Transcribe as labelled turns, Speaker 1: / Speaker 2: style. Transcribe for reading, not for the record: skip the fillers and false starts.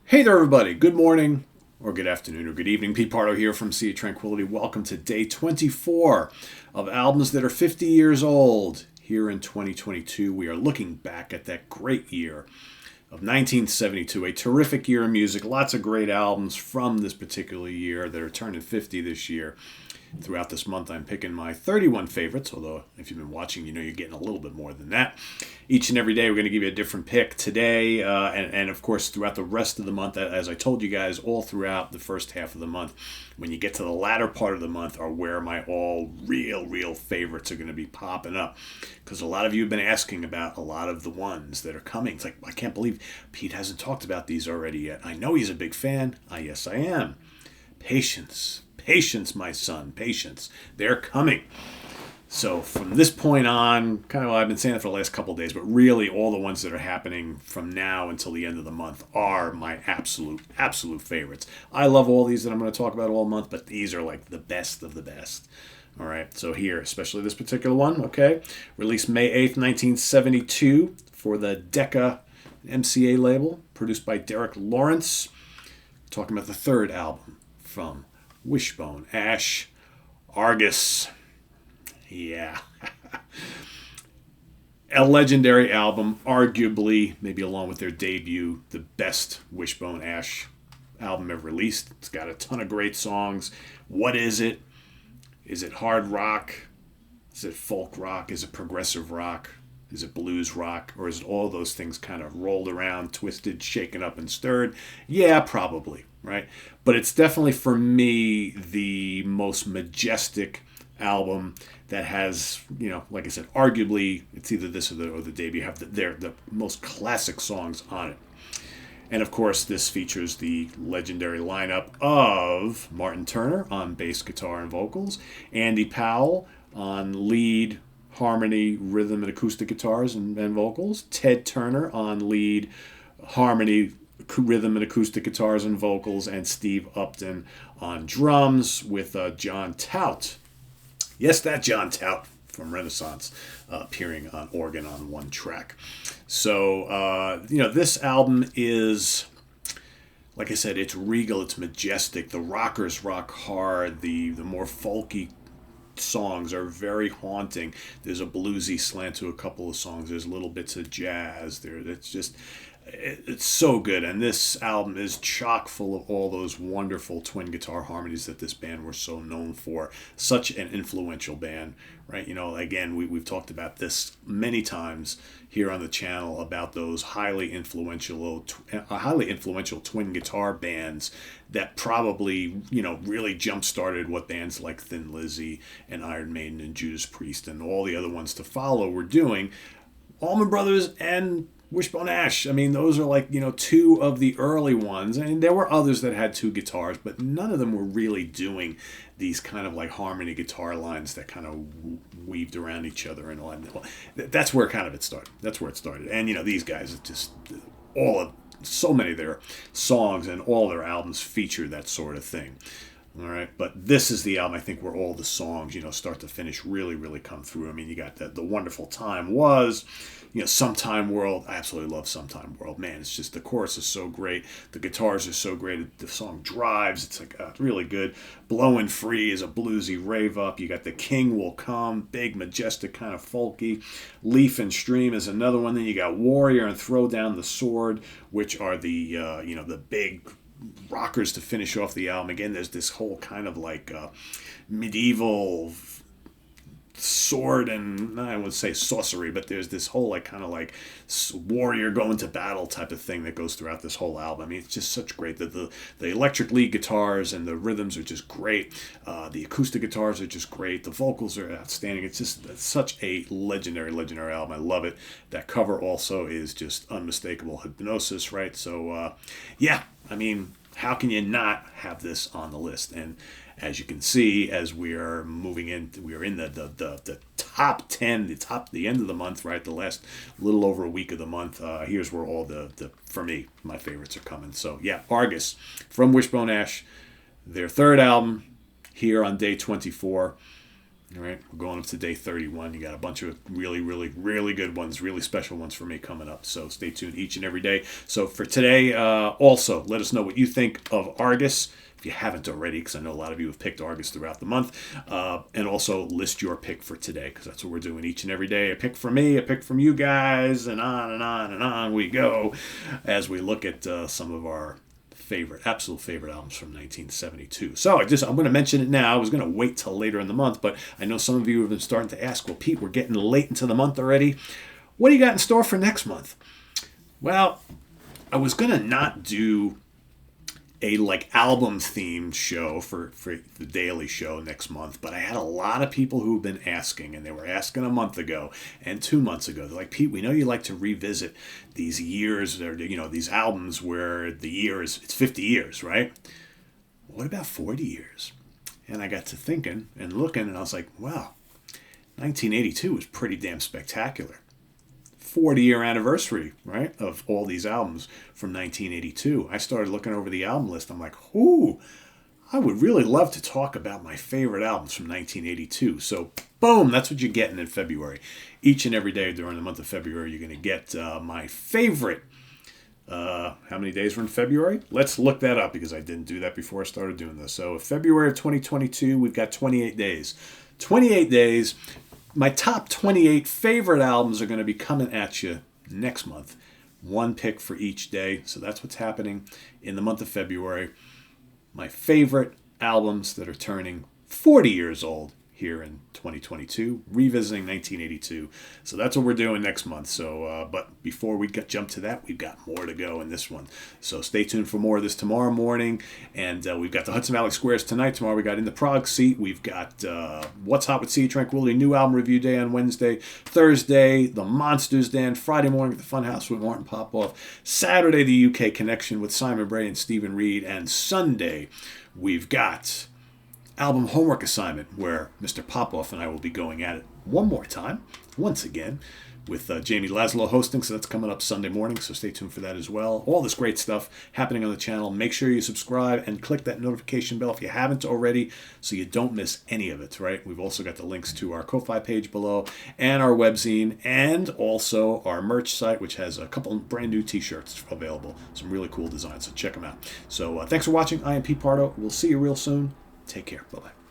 Speaker 1: Hey there, everybody. Good morning, or good afternoon, or good evening. Pete Pardo here from Sea of Tranquility. Welcome to day 24 of albums that are 50 years old. Here in 2022, we are looking back at that great year of 1972, a terrific year of music. Lots of great albums from this particular year that are turning 50 this year. Throughout this month, I'm picking my 31 favorites, although if you've been watching, you know you're getting a little bit more than that. Each and every day, we're going to give you a different pick today, and of course, throughout the rest of the month, as I told you guys, all throughout the first half of the month. When you get to the latter part of the month, are where my all real favorites are going to be popping up. Because a lot of you have been asking about a lot of the ones that are coming. It's like, I can't believe Pete hasn't talked about these already yet. I know he's a big fan. Yes, I am. Patience. Patience, my son. Patience. They're coming. So from this point on, kind of I've been saying it for the last couple of days, but really all the ones that are happening from now until the end of the month are my absolute favorites. I love all these that I'm going to talk about all month, but these are like the best of the best. All right, so here, especially this particular one, okay, released May 8th, 1972 for the Decca MCA label, produced by Derek Lawrence. Talking about the third album from Wishbone Ash, Argus. Yeah. A legendary album, arguably, maybe along with their debut, the best Wishbone Ash album ever released. It's got a ton of great songs. What is it? Is it hard rock? Is it folk rock? Is it progressive rock? Is it blues rock? Or is it all those things kind of rolled around, twisted, shaken up, and stirred? Yeah, probably, right? But it's definitely, for me, the most majestic album that has, like I said, arguably, it's either this or the debut, have the most classic songs on it. And of course, this features the legendary lineup of Martin Turner on bass guitar and vocals, Andy Powell on lead, harmony, rhythm, and acoustic guitars and vocals, Ted Turner on lead, harmony, rhythm, and acoustic guitars and vocals, and Steve Upton on drums with John Tout. Yes, that John Tout from Renaissance appearing on organ on one track. So, this album is, like I said, it's regal, it's majestic. The rockers rock hard. The more folky songs are very haunting. There's a bluesy slant to a couple of songs. There's little bits of jazz there. It's so good, and this album is chock full of all those wonderful twin guitar harmonies that this band were so known for. Such an influential band, right? Again, we've talked about this many times here on the channel about those highly influential twin guitar bands that probably, really jump-started what bands like Thin Lizzy and Iron Maiden and Judas Priest and all the other ones to follow were doing. Allman Brothers and Wishbone Ash. I mean, those are like, two of the early ones. I mean, there were others that had two guitars, but none of them were really doing these kind of like harmony guitar lines that kind of weaved around each other and all that. That's where kind of it started. That's where it started. And, these guys, just so many of their songs and all their albums feature that sort of thing. All right, but this is the album, I think, where all the songs, start to finish really come through. I mean, you got the Wonderful Time Was, Sometime World. I absolutely love Sometime World. Man, it's just, the chorus is so great. The guitars are so great. The song drives. It's like really good. Blowin' Free is a bluesy rave up. You got The King Will Come, big, majestic, kind of folky. Leaf and Stream is another one. Then you got Warrior and Throw Down the Sword, which are the, the big rockers to finish off the album. Again, there's this whole kind of like medieval sword and, I would say sorcery, but there's this whole like kind of like warrior going to battle type of thing that goes throughout this whole album. I mean, it's just such great. The electric lead guitars and the rhythms are just great. The acoustic guitars are just great. The vocals are outstanding. It's such a legendary album. I love it. That cover also is just unmistakable. Hypnosis, right? So, yeah, I mean, how can you not have this on the list? And as you can see, as we are moving in, we are in the top 10, the end of the month, right? The last little over a week of the month. Here's where all for me, my favorites are coming. So yeah, Argus from Wishbone Ash, their third album here on day 24. All right, we're going up to day 31. You got a bunch of really, really, really good ones, really special ones for me coming up. So stay tuned each and every day. So for today, also let us know what you think of Argus, if you haven't already, because I know a lot of you have picked Argus throughout the month. And also list your pick for today, because that's what we're doing each and every day. A pick from me, a pick from you guys, and on and on and on we go as we look at some of our absolute favorite albums from 1972. So I'm going to mention it now. I was going to wait till later in the month, but I know some of you have been starting to ask, well, Pete, we're getting late into the month already. What do you got in store for next month? Well, I was going to not do a album themed show for the daily show next month, but I had a lot of people who've been asking, and they were asking a month ago and 2 months ago. They're like, Pete, we know you like to revisit these years, or these albums where the year it's 50 years, right? What about 40 years? And I got to thinking and looking, and I was like, wow, 1982 was pretty damn spectacular. 40-year anniversary, right, of all these albums from 1982. I started looking over the album list. I'm like, ooh, I would really love to talk about my favorite albums from 1982. So, boom, that's what you're getting in February. Each and every day during the month of February, you're going to get my favorite. How many days were in February? Let's look that up, because I didn't do that before I started doing this. So, February of 2022, we've got 28 days. 28 days. My top 28 favorite albums are going to be coming at you next month. One pick for each day. So that's what's happening in the month of February. My favorite albums that are turning 40 years old here in 2022, revisiting 1982. So that's what we're doing next month. So, but before we jump to that, we've got more to go in this one. So stay tuned for more of this tomorrow morning. And we've got the Hudson Valley Squares tonight. Tomorrow we got In the Prague Seat. We've got What's Hot with Sea Tranquility, new album review day on Wednesday. Thursday, The Monsters Den. Friday morning at the Funhouse with Martin Popoff. Saturday, the UK Connection with Simon Bray and Stephen Reed. And Sunday, we've got album homework assignment, where Mr. Popoff and I will be going at it one more time, once again, with Jamie Laszlo hosting. So that's coming up Sunday morning, so stay tuned for that as well. All this great stuff happening on the channel. Make sure you subscribe and click that notification bell if you haven't already, so you don't miss any of it, right? We've also got the links to our Ko-Fi page below, and our webzine, and also our merch site, which has a couple brand new t-shirts available. Some really cool designs, so check them out. So thanks for watching. I am Pete Pardo. We'll see you real soon. Take care. Bye-bye.